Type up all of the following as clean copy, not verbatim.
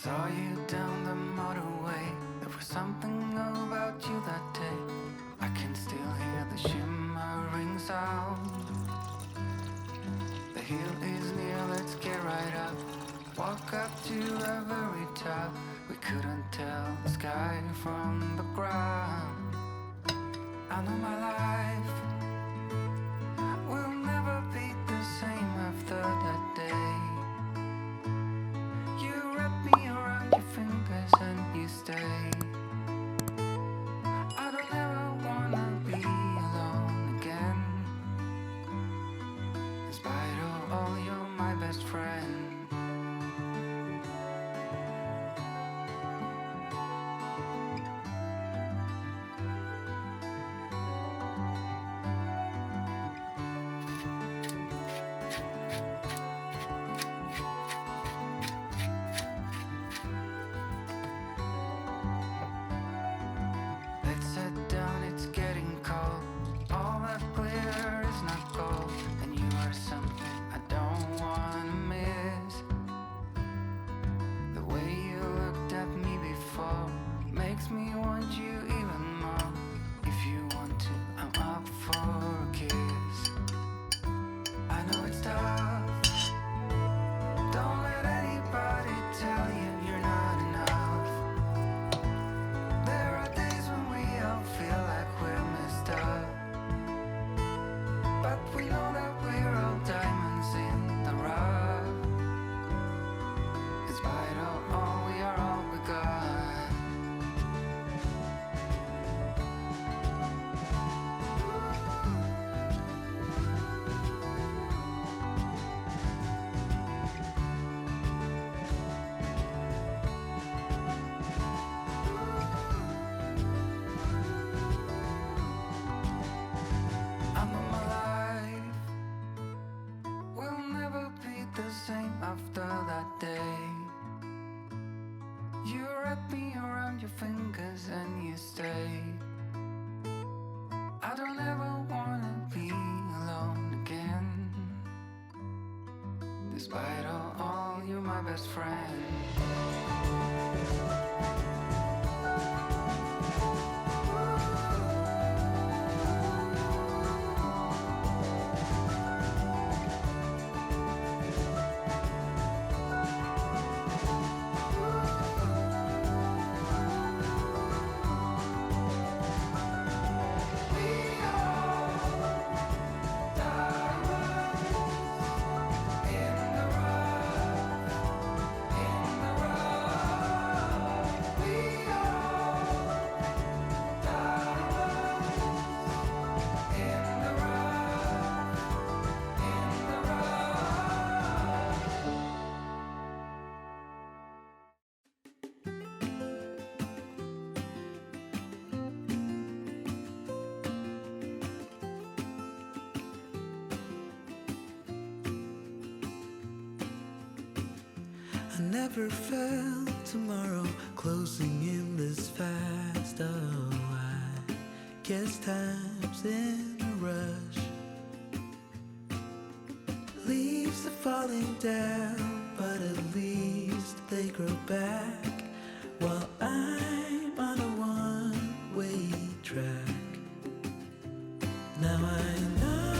Saw you down the motorway. There was something about you that day. I can still hear the shimmering sound. The hill is near, let's get right up. Walk up to the very top. We couldn't tell the sky from the ground. I know my life will never be the same after that day. You wrap me around your fingers and you stay. I don't ever wanna be alone again. In spite of all, you're my best friend. Let's sit down, it's getting cold. All that glitter is not gold, and you are something I don't wanna miss. The way you looked at me before makes me want you even more. If you want to, I'm up for a kiss. I know it's tough. Don't let anybody tell you you're not enough. There are days when we all feel like we're messed up, but we know that we're all diamonds in the rough. In spite of all, we are all we got. I know my life will never be the same after that day. You wrap me around your fingers and you stay. I don't ever wanna be alone again. Despite all, you're my best friend. I never felt tomorrow closing in this fast. Oh, I guess time's in a rush. Leaves are falling down, but at least they grow back. While I'm on a one-way track. Now I know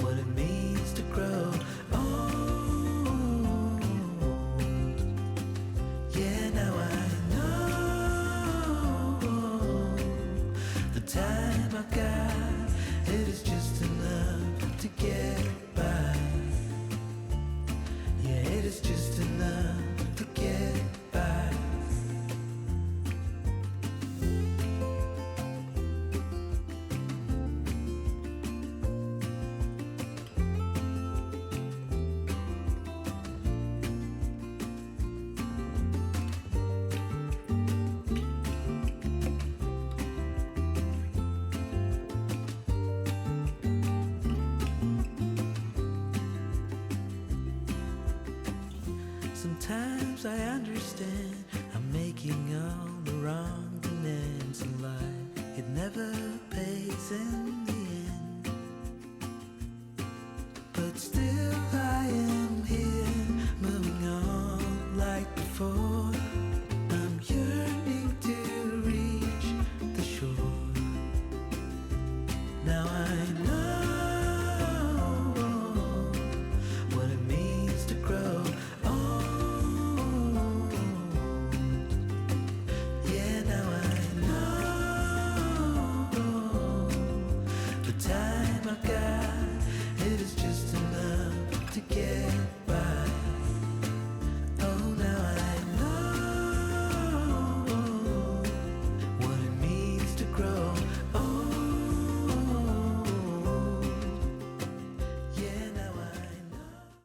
what it means to grow old. Yeah, now I know the time I've got, it is just enough to get by. Yeah, it is just enough to get by. Sometimes I understand I'm making all the wrong demands in life. It never pays in the end. But still I am here, moving the time